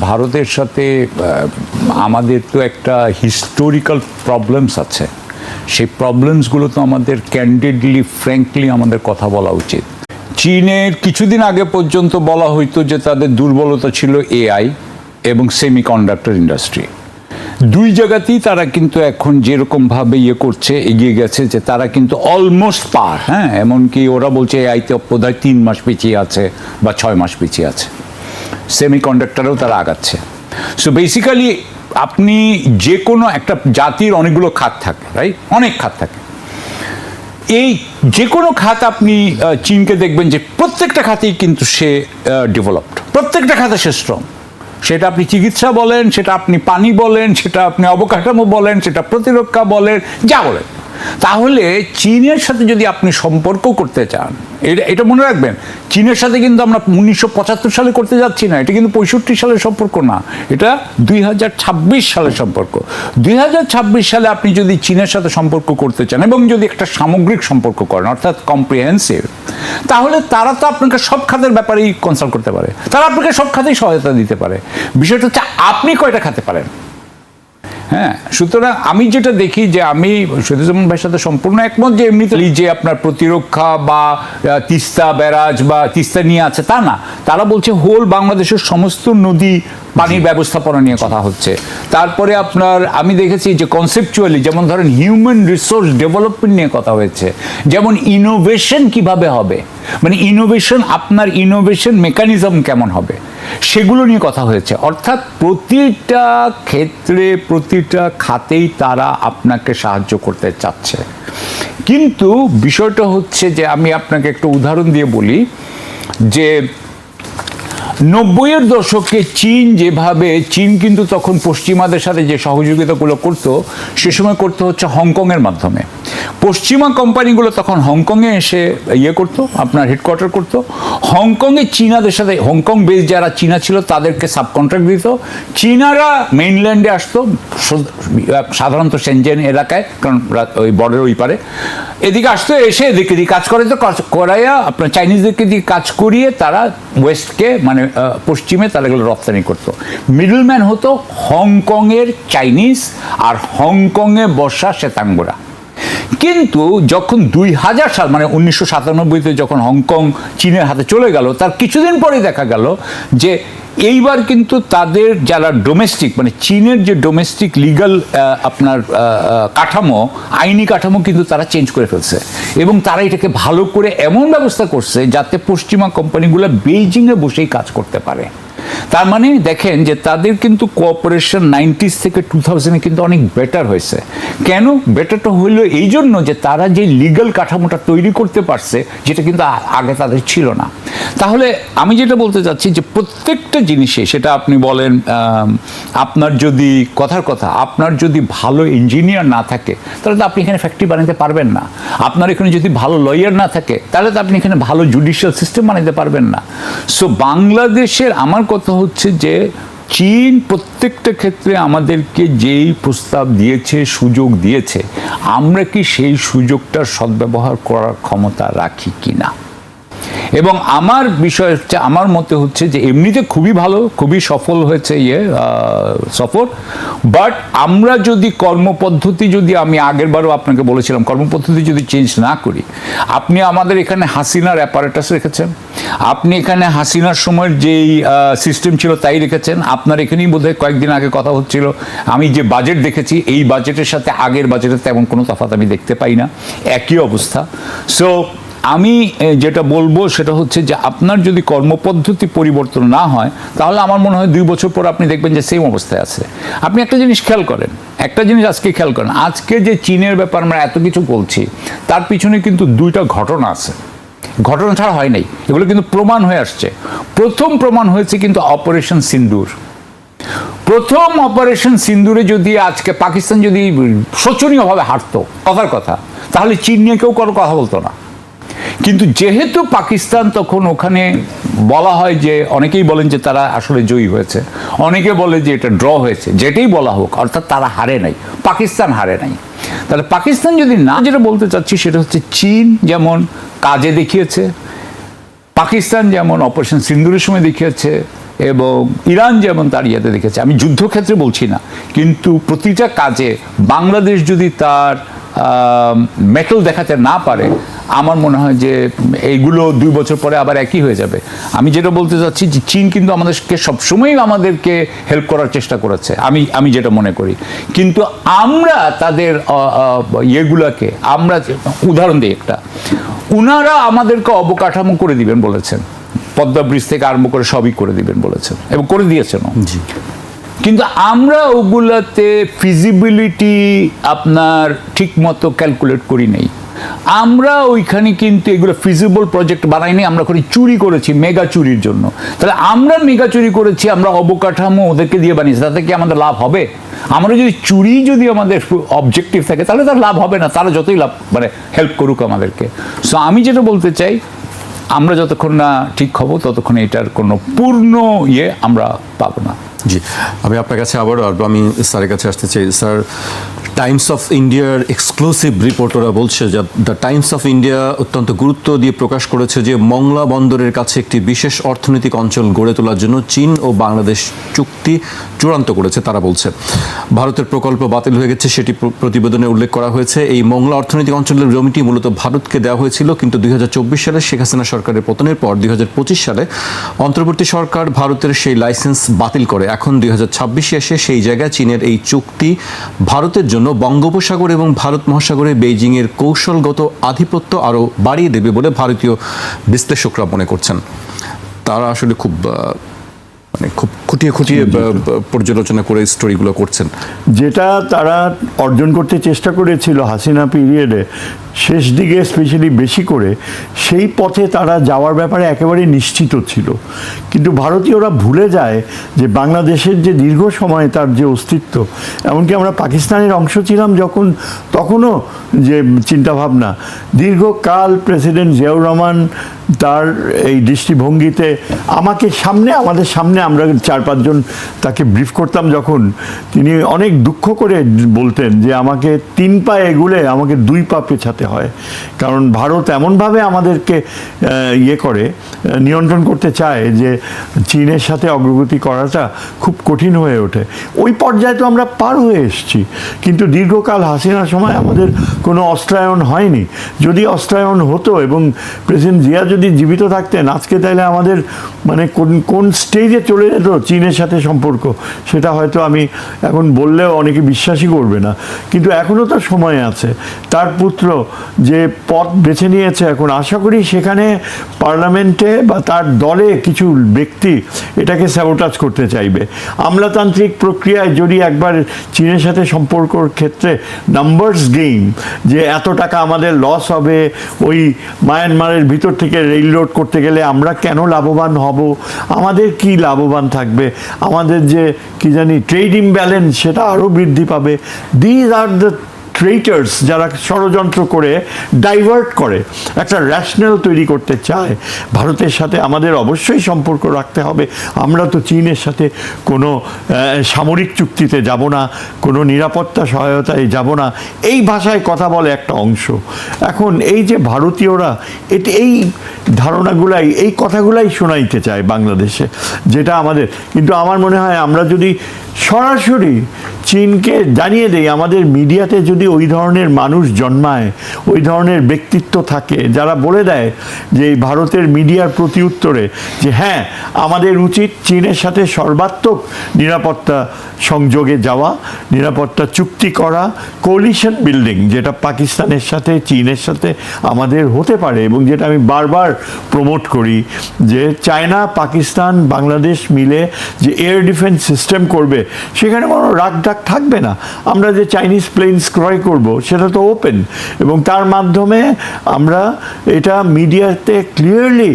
ভারতের সাথে আমাদের তো একটা হিস্টোরিক্যাল প্রবলেমস আছে। সেই প্রবলেমসগুলো তো আমাদের ক্যান্ডিডলি ফ্র্যাঙ্কলি আমাদের কথা বলা উচিত। চীনের কিছুদিন আগে পর্যন্ত বলা হইতো যে তাদের দুর্বলতা ছিল এআই এবং সেমিকন্ডাক্টর ইন্ডাস্ট্রি। দুই জায়গাতেই তারা কিন্তু এখন যেরকমভাবে করছে, এগিয়ে গেছে, যে তারা কিন্তু অলমোস্ট পার। হ্যাঁ, এমনকি ওরা বলছে এআইতে বোধহয় 3 মাস পিছিয়ে আছে বা 6 মাস পিছিয়ে আছে। সেমিকন্ডাক্টরেও তারা আগাচ্ছে। সো বেসিক্যালি আপনি যে কোনো একটা জাতির অনেকগুলো খাত থাকে, রাইট? অনেক খাত থাকে। এই যে কোনো খাত আপনি চীনকে দেখবেন যে প্রত্যেকটা খাতেই কিন্তু সে ডেভেলপড, প্রত্যেকটা খাতে সে স্ট্রং। সেটা আপনি চিকিৎসা বলেন, সেটা আপনি পানি বলেন, সেটা আপনি অবকাঠামো বলেন, সেটা প্রতিরক্ষা বলেন, যা বলেন। তাহলে চীনের সাথে যদি আপনি সম্পর্ক করতে চান, এটা মনে রাখবেন, চীনের সাথে কিন্তু আমরা 1975 সালে করতে যাচ্ছি না, এটা কিন্তু 65 সালের সম্পর্ক না, এটা 2026 সালের সম্পর্ক। 2026 সালে আপনি যদি চীনের সাথে সম্পর্ক করতে চান এবং যদি একটা সামগ্রিক সম্পর্ক করেন, অর্থাৎ কম্প্রিহেন্সিভ, তাহলে তারা তো আপনাকে সব খাতের ব্যাপারেই কনসাল্ট করতে পারে, তারা আপনাকে সব খাতেই সহায়তা দিতে পারে। বিষয়টা হচ্ছে আপনি কয়টা খাতে পারেন। হ্যাঁ, সুতরাং আমি যেটা দেখি, যে আমি শহীদুজ্জামান ভাইয়ের সাথে সম্পূর্ণ একমত যে এমনিতে যে আপনার প্রতিরক্ষা বা তিস্তা ব্যারাজ বা তিস্তা নিয়ে আছে তা না, তারা বলছে হোল বাংলাদেশের সমস্ত নদী পানির ব্যবস্থাপনা নিয়ে কথা হচ্ছে। তারপরে আপনার আমি দেখেছি যে কনসেপচুয়ালি, যেমন ধরেন হিউম্যান রিসোর্স ডেভেলপমেন্ট নিয়ে কথা হয়েছে, যেমন ইনোভেশন কিভাবে হবে, মানে ইনোভেশন, আপনার ইনোভেশন মেকানিজম কেমন হবে, সেগুলো নিয়ে কথা হয়েছে। অর্থাৎ প্রতিটা ক্ষেত্রে প্রতিটা খাতেই তারা আপনাকে সাহায্য করতে চাচ্ছে। কিন্তু বিষয়টা হচ্ছে যে আমি আপনাকে একটা উদাহরণ দিয়ে বলি, যে 90-এর দশকে চীন কিন্তু তখন পশ্চিমাদের সাথে যে সহযোগিতাগুলো করতো, সে সময় করতে হচ্ছে হংকংয়ের মাধ্যমে। পশ্চিমা কোম্পানিগুলো তখন হংকংয়ে এসে করতো, আপনার হেডকোয়ার্টার করতো। হংকংয়ে চীনাদের সাথে, হংকং বেস যারা চীনা ছিল তাদেরকে সাবকন্ট্রাক্ট দিত। চীনারা মেইনল্যান্ডে আসতো, সাধারণত সেনজেন এলাকায়, কারণ ওই বর্ডার ওই পারে, এদিকে আসতো, এসে এদিকে দিয়ে কাজ করাইয়া আপনার চাইনিজদেরকে দিয়ে কাজ করিয়ে তারা ওয়েস্টকে, মানে পশ্চিমে তারা এগুলো রপ্তানি করতো। মিডলম্যান হতো হংকংয়ের চাইনিজ আর হংকংয়ে বসা শ্বেতাঙ্গরা। কিন্তু যখন 2000 সাল, মানে 1997-তে যখন হংকং চীনের হাতে চলে গেল, তার কিছুদিন পরে দেখা গেল যে এইবার কিন্তু তাদের যারা ডোমেস্টিক, মানে চীনের যে ডোমেস্টিক লিগাল আপনার কাঠামো, আইনি কাঠামো কিন্তু তারা চেঞ্জ করে ফেলছে, এবং তারা এটাকে ভালো করে এমন ব্যবস্থা করছে যাতে পশ্চিমা কোম্পানিগুলো বেইজিংয়ে বসেই কাজ করতে পারে। তার মানে দেখেন যে তাদের কিন্তু কোঅপারেশন 90s থেকে 2000-এ কিন্তু অনেক বেটার হয়েছে। কেন বেটারটা হইল? এই জন্য যে তারা যে লিগাল কাঠামোটা তৈরি করতে পারছে, যেটা কিন্তু আগে তাদের ছিল না। তাহলে আমি যেটা বলতে চাচ্ছি, যে প্রত্যেকটা জিনিসে, সেটা আপনি বলেন, আপনার যদি আপনার যদি ভালো ইঞ্জিনিয়ার না থাকে, তাহলে তো আপনি এখানে ফ্যাক্টরি বানাতে পারবেন না। আপনার এখানে যদি ভালো লয়ার না থাকে, তাহলে তো আপনি এখানে ভালো জুডিশিয়াল সিস্টেম বানাতে পারবেন না। সো বাংলাদেশের আমার কথা হচ্ছে যে চীন প্রত্যেকটা ক্ষেত্রে আমাদেরকে যেই প্রস্তাব দিয়েছে, সুযোগ দিয়েছে, আমরা কি সেই সুযোগটার সদ্ব্যবহার করার ক্ষমতা রাখি কিনা। এবং আমার বিষয় হচ্ছে, আমার মতে হচ্ছে যে এমনিতে খুবই ভালো, খুবই সফল হয়েছে সফর, বাট আমরা যদি কর্মপদ্ধতি, যদি আমি আগেরবারও আপনাকে বলেছিলাম, কর্মপদ্ধতি যদি চেঞ্জ না করি, আপনি আমাদের এখানে হাসিনার অ্যাপারেটাস রেখেছেন, আপনি এখানে হাসিনার সময়ের যেই সিস্টেম ছিল তাই রেখেছেন। আপনার এখানেই বোধহয় কয়েকদিন আগে কথা হচ্ছিল, আমি যে বাজেট দেখেছি, এই বাজেটের সাথে আগের বাজেটের তেমন কোনো তফাৎ আমি দেখতে পাই না, একই অবস্থা। সো আমি যেটা বলবো সেটা হচ্ছে যে আপনার যদি কর্মপদ্ধতি পরিবর্তন না হয়, তাহলে আমার মনে হয় 2 বছর পর আপনি দেখবেন যে সেম অবস্থায় আছে। আপনি একটা জিনিস খেয়াল করেন, আজকে খেয়াল করেন, আজকে যে চীনের ব্যাপার আমরা এত কিছু বলছি, তার পিছনে কিন্তু 2টা ঘটনা আছে। ঘটনা ছাড়া হয় নাই, এগুলো কিন্তু প্রমাণ হয়ে আসছে। প্রথম প্রমাণ হয়েছে কিন্তু অপারেশন সিন্দুর। প্রথম অপারেশন সিন্দুরে যদি আজকে পাকিস্তান যদি শোচনীয়ভাবে হারতো, কথা, তাহলে চীন নিয়ে কেউ কোনো কথা বলতো না। কিন্তু যেহেতু পাকিস্তান তখন ওখানে, বলা হয় যে, অনেকেই বলেন যে তারা আসলে জয়ী হয়েছে, অনেকে বলে যে এটা ড্র হয়েছে, যেটাই বলা হোক, অর্থাৎ তারা হারে নাই, পাকিস্তান হারে নাই। তাহলে পাকিস্তান যদি না, যেটা বলতে চাচ্ছি সেটা হচ্ছে চীন যেমন কাজে দেখিয়েছে, পাকিস্তান যেমন অপারেশন সিন্দুরের সময় দেখিয়েছে, এবং ইরান যেমন তার ইয়েতে দেখেছে, আমি যুদ্ধক্ষেত্রে বলছি না, কিন্তু প্রতিটা কাজে বাংলাদেশ যদি তার মেটল দেখাতে না পারে, আমার মনে হয় যে এইগুলো 2 বছর পরে আবার একই হয়ে যাবে। আমি যেটা বলতে চাচ্ছি যে চীন কিন্তু আমাদেরকে সবসময়ই আমাদেরকে হেল্প করার চেষ্টা করেছে, আমি যেটা মনে করি, কিন্তু আমরা তাদের ইয়েগুলাকে, আমরা উদাহরণ দিই একটা, উনারা আমাদেরকে অবকাঠামো করে দিবেন বলেছেন, পদ্মা ব্রিজ থেকে আরম্ভ করে সবই করে দিবেন বলেছেন এবং করে দিয়েছেন। কিন্তু আমরা ওগুলাতে ফিজিবিলিটি আপনার ঠিক মতো ক্যালকুলেট করি নাই। আমরা ওইখানে কিন্তু এগুলো ফিজিবল প্রজেক্ট বানাইনি, আমরা করে চুরি করেছি মেগা চুরির জন্য। তাহলে আমরা মেগা চুরি করেছি, আমরা অবকাঠামো ওদেরকে দিয়ে বানিয়েছি, তাতে কি আমাদের লাভ হবে? আমরা যদি আমাদের অবজেক্টিভ থাকে, তাহলে তার লাভ হবে না, তারা যতই লাভ মানে হেল্প করুক আমাদেরকে। সো আমি যেটা বলতে চাই, আমরা যতক্ষণ না ঠিক হব ততক্ষণ এটার কোনো পূর্ণ আমরা পাবো না। জি, আমি আপনার কাছে আবারও আমি স্যারের কাছে আসতে চাই। স্যার, টাইমস অফ ইন্ডিয়ার এক্সক্লুসিভ রিপোর্টাররা বলছে যে দ্য টাইমস অফ ইন্ডিয়া অত্যন্ত গুরুত্ব দিয়ে প্রকাশ করেছে যে মংলা বন্দরের কাছে একটি বিশেষ অর্থনৈতিক অঞ্চল গড়ে তোলার জন্য চীন ও বাংলাদেশ চুক্তি চূড়ান্ত করেছে। তারা বলছে ভারতের প্রকল্প বাতিল হয়ে গেছে, সেটি প্রতিবেদনে উল্লেখ করা হয়েছে। এই মংলা অর্থনৈতিক অঞ্চলের জমিটি মূলত ভারতকে দেওয়া হয়েছিল, কিন্তু 2024 সালে শেখ হাসিনা সরকারের পতনের পর 2025 সালে অন্তর্বর্তী সরকার ভারতের সেই লাইসেন্স বাতিল করে। এখন 2026 এসে সেই জায়গায় চীনের এই চুক্তি ভারতের জন্য বঙ্গোপসাগর এবং ভারত মহাসাগরে বেইজিংয়ের কৌশলগত আধিপত্য আরও বাড়িয়ে দেবে বলে ভারতীয় বিশ্লেষকরা মনে করছেন। তারা আসলে খুব খুঁটিয়ে পর্যালোচনা করে স্টোরিগুলো করছেন। যেটা তারা অর্জন করতে চেষ্টা করেছিল হাসিনা পিরিয়ডে শেষ দিকে স্পেশালি বেশি করে, সেই পথে তারা যাওয়ার ব্যাপারে একেবারে নিশ্চিত ছিল। কিন্তু ভারতীয়রা ভুলে যায় যে বাংলাদেশের যে দীর্ঘ সময় তার যে অস্তিত্ব, এমনকি আমরা পাকিস্তানের অংশ ছিলাম যখন, তখনও যে চিন্তাভাবনা, দীর্ঘকাল প্রেসিডেন্ট জিয়াউর রহমান তার এই দৃষ্টিভঙ্গিতে আমাদের সামনে আমরা 4-5 জন তাকে ব্রিফ করতাম যখন, তিনি অনেক দুঃখ করে বলতেন যে আমাকে 3 পা এগুলে আমাকে 2 পা পেছাতে হয়, কারণ ভারত এমনভাবে আমাদেরকে নিয়ন্ত্রণ করতে চায় যে চীনের সাথে অগ্রগতি করাটা খুব কঠিন হয়ে ওঠে। ওই পর্যায়ে তো আমরা পার হয়ে এসেছি, কিন্তু দীর্ঘকাল হাসিনার সময় আমাদের কোনো অস্ত্রায়ন হয়নি। যদি অস্ত্রায়ন হতো এবং প্রেসিডেন্ট জিয়া যদি জীবিত থাকতেন আজকে, তাহলে আমাদের মানে কোন স্টেজে চলে যেত চীনের সাথে সম্পর্ক, সেটা হয়তো আমি এখন বললেও অনেকে বিশ্বাসই করবে না। কিন্তু এখনও তো সময় আছে। তার পুত্র যে পথ বেছে নিয়েছে, এখন আশা করি সেখানে পার্লামেন্টে বা তার দলে কিছু ব্যক্তি এটাকে স্যাবোটাজ করতে চাইবে। আমলাতান্ত্রিক প্রক্রিয়ায় যদি একবার চীনের সাথে সম্পর্কর ক্ষেত্রে নাম্বারস গেম, যে এত টাকা আমাদের লস হবে, ওই মায়ানমারের ভিতর থেকে রেল রোড করতে গেলে আমরা কেন লাভবান হব, আমাদের কি লাভবান থাকবে, আমাদের যে কি জানি ট্রেড ইমব্যালেন্স সেটা আরও বৃদ্ধি পাবে। দিজ আর দ্য ট্রেটার্স যারা ষড়যন্ত্র করে ডাইভার্ট করে, একটা র্যাশনাল তৈরি করতে চায়। ভারতের সাথে আমাদের অবশ্যই সম্পর্ক রাখতে হবে, আমরা তো চীনের সাথে কোনো সামরিক চুক্তিতে যাব না, কোনো নিরাপত্তা সহায়তায় যাব না, এই ভাষায় কথা বলে একটা অংশ। এখন এই যে ভারতীয়রা এই ধারণাগুলাই, এই কথাগুলাই শোনাইতে চায় বাংলাদেশে, যেটা আমাদের, কিন্তু আমার মনে হয় আমরা যদি সরাসরি চীনকে জানিয়ে দেই, আমাদের মিডিয়াতে যদি ওই ধরনের মানুষ জন্মায়, ওই ধরনের ব্যক্তিত্ব থাকে যারা বলে দেয় যে এই ভারতের মিডিয়ার প্রতি উত্তরে যে হ্যাঁ আমাদের উচিত চীনের সাথে সর্বাত্মক নিরাপত্তা সংযোগে যাওয়া, নিরাপত্তা চুক্তি করা, কোলিশন বিল্ডিং, যেটা পাকিস্তানের সাথে চীনের সাথে আমাদের হতে পারে, এবং যেটা আমি বারবার প্রমোট করি যে চায়না, পাকিস্তান, বাংলাদেশ মিলে যে এয়ার ডিফেন্স সিস্টেম করবে, সেখানে কোনো রাগঢাক থাকবে না। আমরা যে চাইনিজ প্লেনস ক্রয় করব সেটা তো ওপেন, এবং তার মাধ্যমে আমরা এটা মিডিয়াতে ক্লিয়ারলি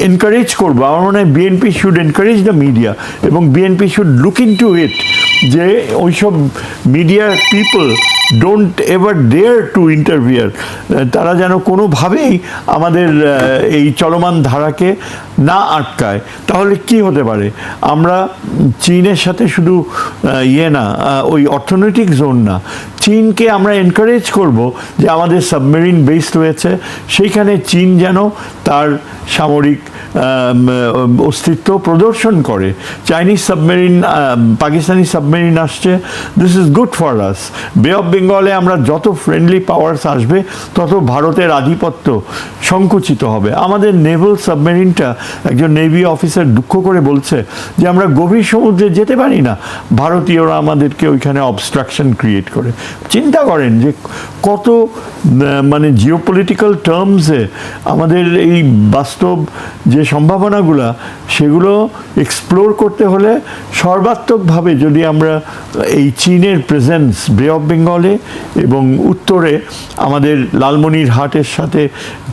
এনকারেজ করবো। আমার মনে হয় BNP should encourage the media, এবং BNP should look into it যে ওইসব মিডিয়ার people don't ever dare to interfere, তারা যেন কোনোভাবেই আমাদের এই চলমান ধারাকে না আটকায়। তাহলে কি হতে পারে, আমরা চীনের সাথে শুধু ওই অর্থনৈতিক জোন না, চীনকে আমরা এনকারেজ করব যে আমাদের সাবমেরিন বেস রয়েছে, সেইখানে চীন যেন তার সামরিক অস্তিত্ব প্রদর্শন করে। চাইনিজ সাবমেরিন, পাকিস্তানি সাবমেরিন আসছে, this is good for us. বে অফ বেঙ্গলে আমরা যত ফ্রেন্ডলি পাওয়ার্স আসবে তত ভারতের আধিপত্য সংকুচিত হবে। আমাদের নেভাল সাবমেরিনটা, একজন নেভি অফিসার দুঃখ করে বলছে যে আমরা গভীর সমুদ্রে যেতে পারি না, ভারতীয়রা আমাদেরকে ওইখানে অবস্ট্রাকশন ক্রিয়েট করে। চিন্তা করেন যে কত মানে জিওপলিটিক্যাল টার্মসে আমাদের এই বাস্তব যে সম্ভাবনাগুলো, সেগুলো এক্সপ্লোর করতে হলে সর্বাত্মকভাবে যদি আমরা এই চীনের প্রেজেন্স বে অফ বেঙ্গলে এবং উত্তরে আমাদের লালমনিরহাটের সাথে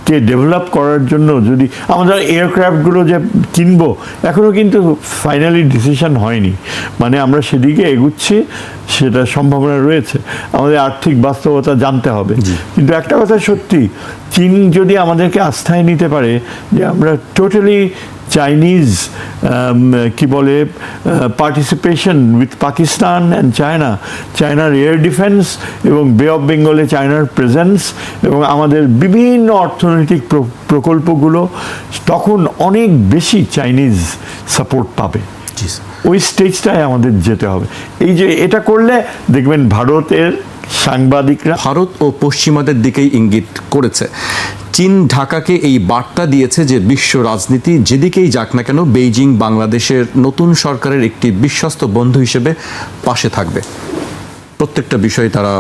কে ডেভেলপ করার জন্য, যদি আমাদের এয়ারক্রাফটগুলো যে কিনবো, এখনও কিন্তু ফাইনালি ডিসিশন হয়নি, মানে আমরা সেদিকে এগুচ্ছি, সেটা সম্ভাবনা রয়েছে। আমাদের আর্থিক বাস্তবতা জানতে হবে। কিন্তু একটা কথা সত্যি, চীন যদি আমাদেরকে আস্থায় নিতে পারে যে আমরা টোটালি চাইনিজ কি বলে পার্টিসিপেশন উইথ পাকিস্তান অ্যান্ড চায়নার এয়ার ডিফেন্স এবং বে অফ বেঙ্গলে চায়নার প্রেজেন্স এবং আমাদের বিভিন্ন অর্থনৈতিক প্রকল্পগুলো, তখন অনেক বেশি চাইনিজ সাপোর্ট পাবে। ওই স্টেজটায় আমাদের যেতে হবে। এই যে এটা করলে দেখবেন ভারতের সাংবাদিকরা ভারত ও পশ্চিমাদের দিকেই ইঙ্গিত করেছে। চীন ঢাকাকে এই বার্তা দিয়েছে যে বিশ্ব রাজনীতি যেদিকেই যাক না কেন, বেইজিং বাংলাদেশের নতুন সরকারের একটি বিশ্বস্ত বন্ধু হিসেবে পাশে থাকবে। প্রত্যেকটা বিষয়ে তারা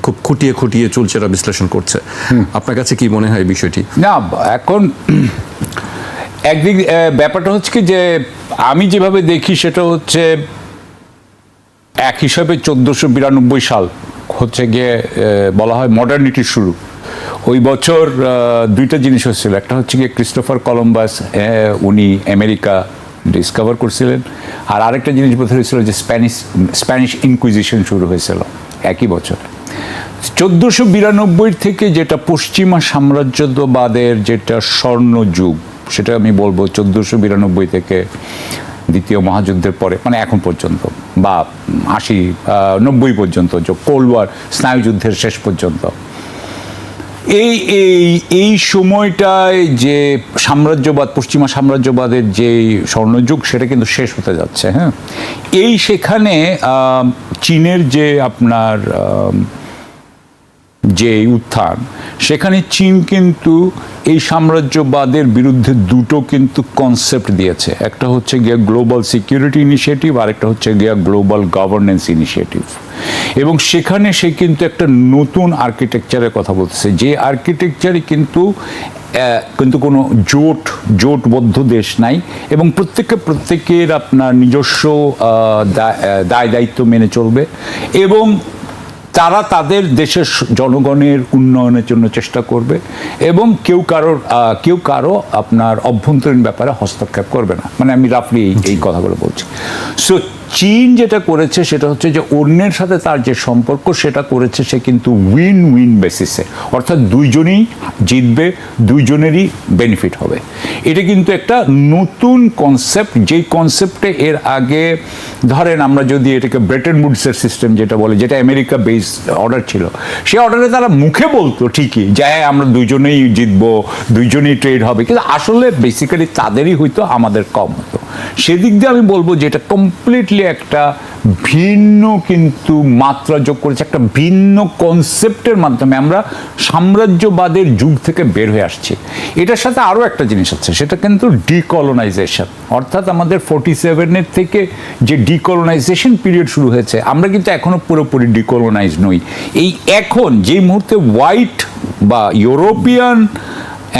খুব খুঁটিয়ে খুঁটিয়ে চুলচেরা বিশ্লেষণ করছে। আপনার কাছে কি মনে হয় বিষয়টি? না, এখন একদিক ব্যাপারটা হচ্ছে কি, যে আমি যেভাবে দেখি সেটা হচ্ছে এক হিসাবে 1492 সাল হচ্ছে গিয়ে বলা হয় মডার্নিটির শুরু। ওই বছর দুইটা জিনিস হচ্ছিল, একটা হচ্ছে গিয়ে ক্রিস্টোফার কলম্বাস, উনি আমেরিকা ডিসকভার করছিলেন, আর আরেকটা জিনিস বোধ হয়েছিল যে স্প্যানিশ ইনকুইজিশন শুরু হয়েছিল একই বছর। 1492 থেকে যেটা পশ্চিমা সাম্রাজ্যবাদের যেটা স্বর্ণযুগ, সেটা আমি বলবো 1492 থেকে দ্বিতীয় মহাযুদ্ধের পরে, মানে এখন পর্যন্ত, বা 80-90 পর্যন্ত, যে কোল্ড ওয়ার স্নায়ুযুদ্ধের শেষ পর্যন্ত, এই সময়টায় যে সাম্রাজ্যবাদ, পশ্চিমা সাম্রাজ্যবাদের যে স্বর্ণযুগ, সেটা কিন্তু শেষ হতে যাচ্ছে। হ্যাঁ, সেখানে চীনের যে আপনার যে উত্থান, সেখানে চীন কিন্তু এই সাম্রাজ্যবাদের বিরুদ্ধে দুটো কিন্তু কনসেপ্ট দিয়েছে। একটা হচ্ছে গিয়া গ্লোবাল সিকিউরিটি ইনিশিয়েটিভ, আর একটা হচ্ছে গিয়া গ্লোবাল গভর্নেন্স ইনিশিয়েটিভ। এবং সেখানে সে কিন্তু একটা নতুন আর্কিটেকচারের কথা বলতেছে, যে আর্কিটেকচারে কিন্তু কোনো জোটবদ্ধ দেশ নাই, এবং প্রত্যেকের আপনার নিজস্ব দায় দায়িত্ব মেনে চলবে, এবং তারা তাদের দেশের জনগণের উন্নয়নের জন্য চেষ্টা করবে, এবং কেউ কারো আপনার অভ্যন্তরীণ ব্যাপারে হস্তক্ষেপ করবে না। মানে আমি রাফলি এই কথাগুলো বলছি। সো চীন যেটা করেছে সেটা হচ্ছে যে অন্যের সাথে তার যে সম্পর্ক, সেটা করেছে সে কিন্তু উইন উইন বেসিসে, অর্থাৎ দুইজনই জিতবে, দুইজনেরই বেনিফিট হবে। এটা কিন্তু একটা নতুন কনসেপ্ট, যেই কনসেপ্টে এর আগে ধরেন আমরা যদি এটাকে ব্রেটন উডসের সিস্টেম যেটা বলে, যেটা আমেরিকা বেস অর্ডার ছিল, সেই অর্ডারে তারা মুখে বলতো ঠিকই যে হ্যাঁ আমরা দুইজনেই জিতবো, দুইজনেই ট্রেড হবে, কিন্তু আসলে বেসিক্যালি তাদেরই হয়তো, আমাদের কম হতো। সেদিক দিয়ে আমি বলবো যে এটা কমপ্লিটলি একটা ভিন্ন কিন্তু মাত্রা যোগ করেছে, একটা ভিন্ন কনসেপ্টের মাধ্যমে আমরা সাম্রাজ্যবাদের যুগ থেকে বের হয়ে আসছি। এটার সাথে আরও একটা জিনিস আছে, সেটা কিন্তু ডিকলোনাইজেশন, অর্থাৎ আমাদের 47-এর থেকে যে ডিকলোনাইজেশন পিরিয়ড শুরু হয়েছে, আমরা কিন্তু এখনো পুরোপুরি ডিকলোনাইজ নই। এই এখন যে মুহূর্তে হোয়াইট বা ইউরোপিয়ান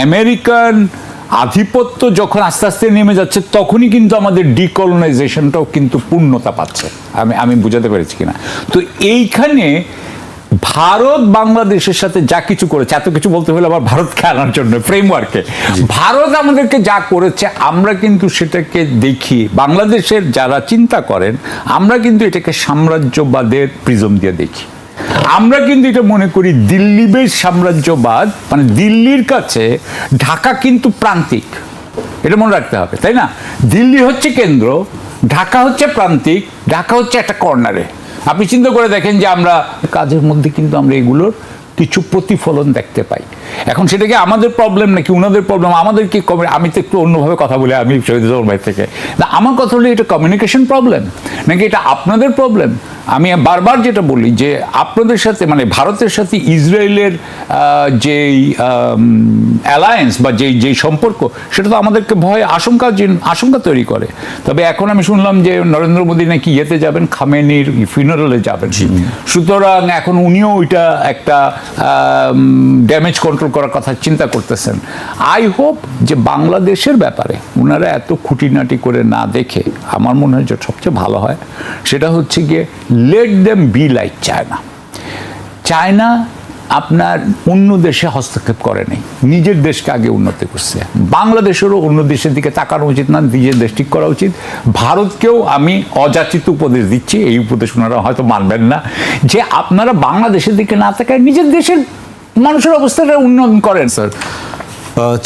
আমেরিকান আধিপত্য যখন আস্তে আস্তে নেমে যাচ্ছে, তখনই কিন্তু আমাদের ডিকলোনাইজেশনটাও কিন্তু পূর্ণতা পাচ্ছে। আমি বুঝাতে পেরেছি কিনা? তো এইখানে ভারত বাংলাদেশের সাথে যা কিছু করেছে, এত কিছু বলতে হলে আবার ভারতকে আনার জন্য ফ্রেমওয়ার্কে, ভারত আমাদেরকে যা করেছে, আমরা কিন্তু সেটাকে দেখি, বাংলাদেশের যারা চিন্তা করেন, আমরা কিন্তু এটাকে সাম্রাজ্যবাদের প্রিজম দিয়ে দেখি। আমরা কিন্তু এটা মনে করি দিল্লি বেশ সাম্রাজ্যবাদ, মানে দিল্লির কাছে ঢাকা কিন্তু প্রান্তিক, এটা মনে রাখতে হবে, তাই না? দিল্লি হচ্ছে কেন্দ্র, ঢাকা হচ্ছে প্রান্তিক, ঢাকা হচ্ছে একটা কর্নারে। আপনি চিন্তা করে দেখেন যে আমরা কাজের মধ্যে কিন্তু আমরা এগুলোর কিছু প্রতিফলন দেখতে পাই। এখন সেটা কি আমাদের প্রবলেম নাকি ওনাদের প্রবলেম? আমাদের কি আমি তো একটু অন্যভাবে কথা বলি, আমি শহীদুজ্জামান ভাই থেকে না, আমার কথা হলো এটা কমিউনিকেশন প্রবলেম নাকি এটা আপনাদের প্রবলেম? আমি বারবার যেটা বলি যে আপনাদের সাথে, মানে ভারতের সাথে ইসরায়েলের যেই অ্যালায়েন্স বা যেই সম্পর্ক, সেটা তো আমাদেরকে ভয় আশঙ্কা তৈরি করে। তবে এখন আমি শুনলাম যে নরেন্দ্র মোদী নাকি ইয়েতে যাবেন, খামেনির ফিউনারালে যাবেন, সুতরাং এখন উনিও ওইটা একটা ড্যামেজ কন্ট্রোল করার কথা চিন্তা করতেছেন। আই হোপ যে বাংলাদেশের ব্যাপারে ওনারা এত খুঁটিনাটি করে না দেখে, আমার মনে হয় যে সবচেয়ে ভালো হয় সেটা হচ্ছে গিয়ে let them be like China. China আপনার অন্য দেশে হস্তক্ষেপ করে নাই, নিজের দেশকে আগে উন্নতি করছে। বাংলাদেশেরও অন্য দেশের দিকে তাকানো উচিত না, নিজের দেশ ঠিক করা উচিত। ভারতকেও আমি অযাচিত উপদেশ দিচ্ছি, এই উপদেশ ওনারা হয়তো মানবেন না, যে আপনারা বাংলাদেশের দিকে না তাকায় নিজের দেশের মানুষের অবস্থাটা উন্নয়ন করেন। স্যার,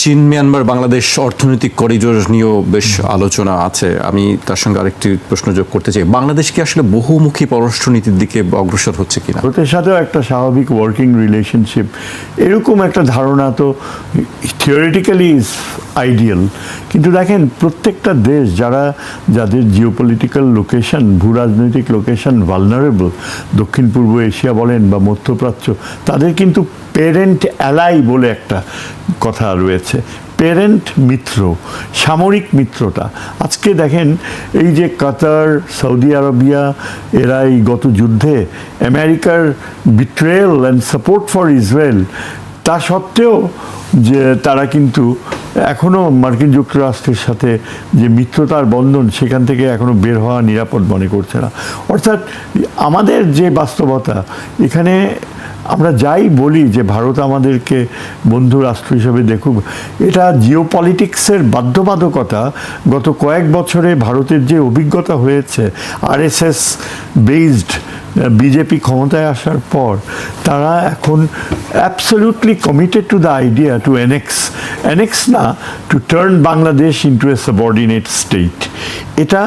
চীন মিয়ানমার বাংলাদেশ অর্থনৈতিক করিডোর নিয়েও বেশ আলোচনা আছে। আমি তার সঙ্গে আরেকটি প্রশ্ন যোগ করতে চাই, বাংলাদেশ কি আসলে বহুমুখী পররাষ্ট্রনীতির দিকে অগ্রসর হচ্ছে কিনা? ভারতের সাথেও একটা স্বাভাবিক ওয়ার্কিং রিলেশনশিপ, এরকম একটা ধারণা তো থিওরিটিক্যালি ইজ আইডিয়াল। কিন্তু দেখেন, প্রত্যেকটা দেশ যাদের জিওপলিটিক্যাল লোকেশন, ভূ রাজনৈতিক লোকেশন ভালনারেবল, দক্ষিণ পূর্ব এশিয়া বলেন বা মধ্যপ্রাচ্য, তাদের কিন্তু পেরেন্ট অ্যালাই বলে একটা কথা রয়েছে, পেরেন্ট মিত্র, সামরিক মিত্রতা। আজকে দেখেন, এই যে কাতার, সৌদি আরবিয়া, এরা এই গত যুদ্ধে আমেরিকার betrayal and support for Israel, তা সত্ত্বেও যে তারা কিন্তু এখনও মার্কিন যুক্তরাষ্ট্রের সাথে যে মিত্রতার বন্ধন, সেখান থেকে এখনও বের হওয়া নিরাপদ মনে করছে না। অর্থাৎ আমাদের যে বাস্তবতা, এখানে আমরা যাই বলি যে ভারত আমাদেরকে বন্ধু রাষ্ট্র হিসেবে দেখুক, এটা জিওপলিটিক্সের বাধ্যবাধকতা। গত কয়েক বছরে ভারতের যে অভিজ্ঞতা হয়েছে, আরএসএস বেসড বিজেপি ক্ষমতায় আসার পর, তারা এখন absolutely committed to the idea to annex না, to turn Bangladesh into a subordinate state. এটা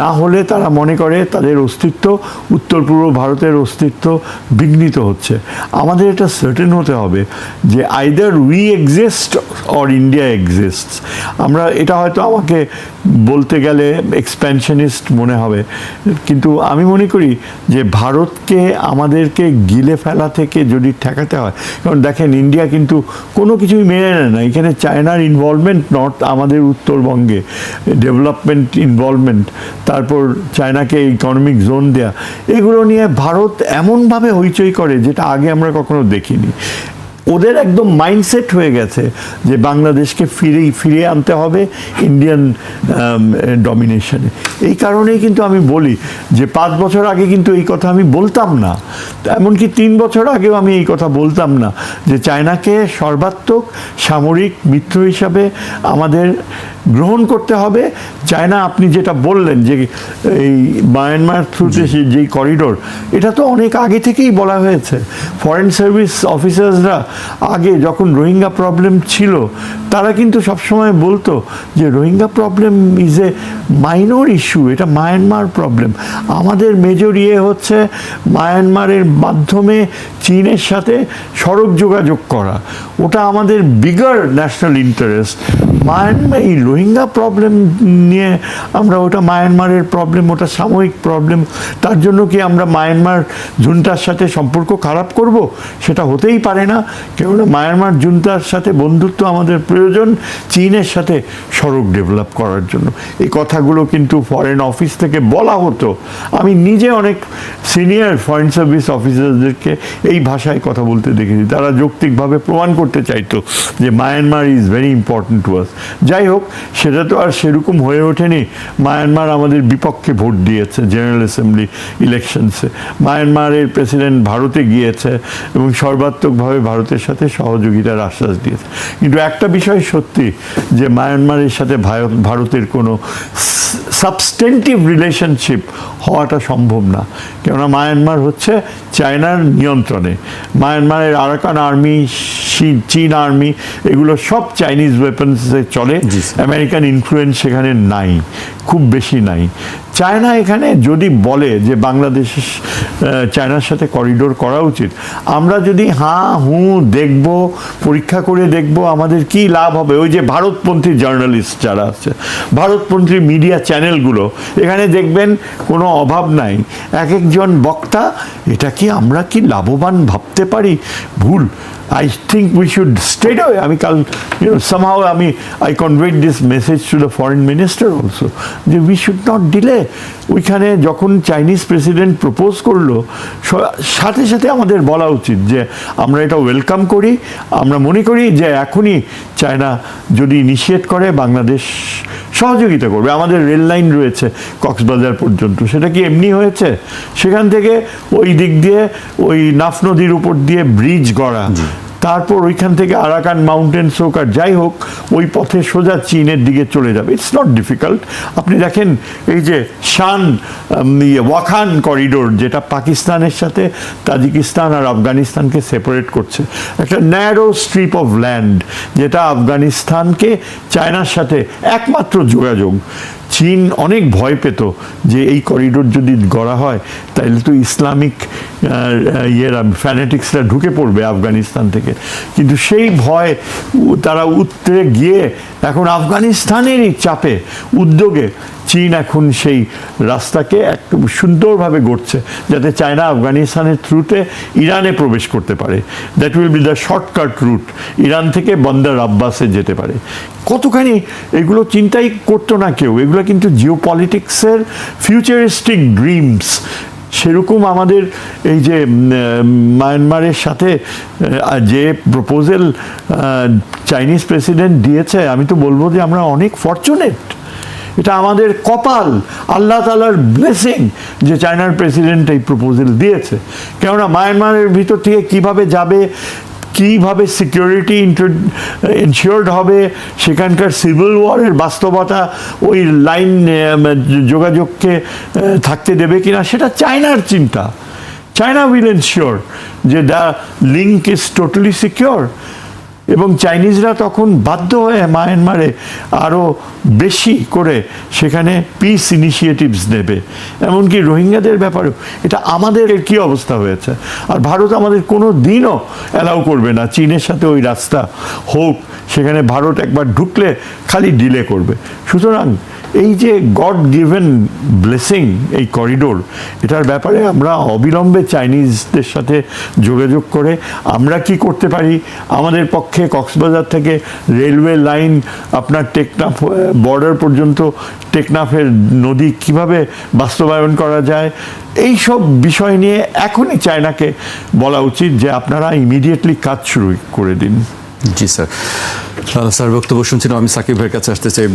না হলে তারা মনে করে তাদের অস্তিত্ব, উত্তর পূর্ব ভারতের অস্তিত্ব বিঘ্নিত হচ্ছে। আমাদের এটা সার্টেন হতে হবে যে either we exist or India exists. আমরা এটা হয়তো আমাকে বলতে গেলে এক্সপ্যানশনিস্ট মনে হবে, কিন্তু আমি মনে করি যে ভারতকে আমাদেরকে গিলে ফেলা থেকে যদি ঠেকাতে হয়, কারণ দেখেন ইন্ডিয়া কিন্তু কোনো কিছুই মেনে নেয় না। এখানে চায়নার ইনভলভমেন্ট, নর্থ আমাদের উত্তরবঙ্গে ডেভেলপমেন্ট ইনভলভমেন্ট, তারপর চায়নাকে ইকোনমিক জোন দেয়া, এগুলো নিয়ে ভারত এমনভাবে হইচই করে যেটা আগে আমরা কখনো দেখিনি। ওদের একদম মাইন্ডসেট হয়ে গেছে যে বাংলাদেশকে ফিরিয়ে আনতে হবে ইন্ডিয়ান ডমিনেশনে। এই কারণেই কিন্তু আমি বলি যে 5 বছর আগে কিন্তু এই কথা আমি বলতাম না, এমনকি 3 বছর আগেও আমি এই কথা বলতাম না যে চায়নাকে সর্বাত্মক সামরিক মিত্র হিসাবে আমাদের গ্রহণ করতে হবে। চায়না, আপনি যেটা বললেন যে এই মায়ানমার থ্রুতে যেই করিডোর, এটা তো অনেক আগে থেকেই বলা হয়েছে। ফরেন সার্ভিস অফিসার্সরা আগে যখন রোহিঙ্গা প্রবলেম ছিল, তারা কিন্তু সবসময় বলতো যে Rohingya problem is a minor issue, এটা মায়ানমার প্রবলেম। আমাদের মেজর হচ্ছে মায়ানমারের মাধ্যমে চীনের সাথে সড়ক যোগাযোগ করা, ওটা আমাদের বিগার ন্যাশনাল ইন্টারেস্ট। মায়ানমার এই রোহিঙ্গা প্রবলেম নিয়ে আমরা, ওটা মায়ানমারের প্রবলেম, ওটা সাময়িক প্রবলেম, তার জন্য কি আমরা মায়ানমার জুনটার সাথে সম্পর্ক খারাপ করব? সেটা হতেই পারে না, কেননা মায়ানমার জুনটার সাথে বন্ধুত্ব আমাদের প্রয়োজন চীনের সাথে সড়ক ডেভেলপ করার জন্য। এই কথাগুলো কিন্তু ফরেন অফিস থেকে বলা হতো। আমি নিজে অনেক সিনিয়র ফরেন সার্ভিস অফিসারদেরকে এই ভাষায় কথা বলতে দেখেছি। তারা যৌক্তিকভাবে প্রমাণ করতে চাইতো যে Myanmar is very important to us. যাই হোক, সেটা তো আর সেরকম হয়ে ওঠেনি। মায়ানমার আমাদের বিপক্ষে ভোট দিয়েছে জেনারেল অ্যাসেম্বলি ইলেকশনসে, মায়ানমারের প্রেসিডেন্ট ভারতে গিয়েছে এবং সর্বাত্মকভাবে ভারতের সাথে সহযোগিতার আশ্বাস দিয়েছে। কিন্তু একটা বিষয় সত্যি যে মায়ানমারের সাথে ভারতের কোনো সাবস্টেন্টিভ রিলেশনশিপ হওয়াটা সম্ভব না, কেননা মায়ানমার হচ্ছে চায়নার নিয়ন্ত্রণে। মায়ানমারের আরাকান আর্মি, চীন আর্মি, এগুলো সব চাইনিজ ওয়েপন্সে চলে। আমেরিকান ইনফ্লুয়েন্স সেখানে নাই, খুব বেশি নাই। চায়না এখানে যদি বলে যে বাংলাদেশ চায়নার সাথে করিডোর করা উচিত, আমরা যদি হাঁ হু দেখব, পরীক্ষা করে দেখব, আমাদের কি লাভ হবে? ওই যে ভারতপন্থী জার্নালিস্ট যারা আছে, ভারতপন্থী মিডিয়া চ্যানেলগুলো, এখানে দেখবেন কোনো অভাব নাই, এক একজন বক্তা, এটা কি আমরা কি লাভবান ভাবতে পারি? ভুল। I think we should straight away, আমি কাল somehow I conveyed this message to the foreign minister also, যে we should not delay। ওইখানে যখন চাইনিজ প্রেসিডেন্ট প্রপোজ করলো, সাথে সাথে আমাদের বলা উচিত যে আমরা এটা ওয়েলকাম করি, আমরা মনে করি যে এখনই চায়না যদি ইনিশিয়েট করে বাংলাদেশ সহযোগিতা করবে। আমাদের রেল লাইন রয়েছে কক্সবাজার পর্যন্ত, সেটা কি এমনি হয়েছে? সেখান থেকে ওই দিক দিয়ে ওই নাফ নদীর উপর দিয়ে ব্রিজ গড়া, তারপর ওইখান থেকে আরাকান মাউন্টেন্স হোক আর যাই হোক, ওই পথে সোজা চীনের দিকে চলে যাবে। It's not difficult. আপনি দেখেন এই যে ওয়াখান করিডোর, যেটা পাকিস্তানের সাথে তাজিকিস্তান আর আফগানিস্তানকে সেপারেট করছে, একটা ন্যারো স্ট্রিপ অফ ল্যান্ড, যেটা আফগানিস্তানকে চায়নার সাথে একমাত্র যোগাযোগ। চীন অনেক ভয় পেত যে এই করিডোর যদি গড়া হয় তাহলে তো ইসলামিক ফ্যানেটিক্সরা ঢুকে পড়বে আফগানিস্তান থেকে, কিন্তু সেই ভয় তারা উতরে গিয়ে এখন আফগানিস্তানেরই চাপে, উদ্যোগে চীন এখন সেই রাস্তাকে একটু সুন্দরভাবে গড়ছে, যাতে চায়না আফগানিস্তানের থ্রুতে ইরানে প্রবেশ করতে পারে। That will be the shortcut route, Iran থেকে বন্দর আব্বাসে যেতে পারে। কতখানি এগুলো চিন্তাই করতো না কেউ। এগুলো কিন্তু জিওপলিটিক্সের ফিউচারিস্টিক ড্রিমস। সেরকম আমাদের এই যে মায়ানমারের সাথে যে প্রপোজাল চাইনিজ প্রেসিডেন্ট দিয়েছে, আমি তো বলবো যে আমরা অনেক ফরচুনেট। এটা আমাদের কপাল, আল্লাহ তাআলার ব্লেসিং যে চায়নার প্রেসিডেন্ট এই প্রপোজাল দিয়েছে। কেননা মায়ানমারের ভিতর থেকে কিভাবে যাবে, কীভাবে সিকিউরিটি ইনশিওর্ড হবে, সেখানকার সিভিল ওয়ারের বাস্তবতা ওই লাইন যোগাযোগকে থাকতে দেবে কিনা, সেটা চায়নার চিন্তা। চায়না উইল এনশিওর যে the link is totally secure. এবং চাইনিজরা তখন বাধ্য হয়ে মায়ানমারে আরও বেশি করে সেখানে পিস ইনিশিয়েটিভস নেবে, এমনকি রোহিঙ্গাদের ব্যাপারেও। এটা আমাদের কী অবস্থা হয়েছে। আর ভারত আমাদের কোনো দিনও অ্যালাউ করবে না চীনের সাথে ওই রাস্তা হোক, সেখানে ভারত একবার ঢুকলে খালি ডিলে করবে। সুতরাং এই যে গড গিভেন ব্লেসিং এই করিডোর, এটার ব্যাপারে আমরা অবিলম্বে চাইনিজদের সাথে যোগাযোগ করে আমরা কি করতে পারি, আমাদের পক্ষে কক্সবাজার থেকে রেলওয়ে লাইন আপনার টেকনাফ বর্ডার পর্যন্ত, টেকনাফের নদী কিভাবে বাস্তবায়ন করা যায়, এই সব বিষয় নিয়ে এখনই চায়নাকে বলা উচিত যে আপনারা ইমিডিয়েটলি কাজ শুরু করে দিন। জি স্যার। স্যার বক্তব্য শুনছিলাম, আমি সাকিব ভাইয়ের কাছে আসতে চাই।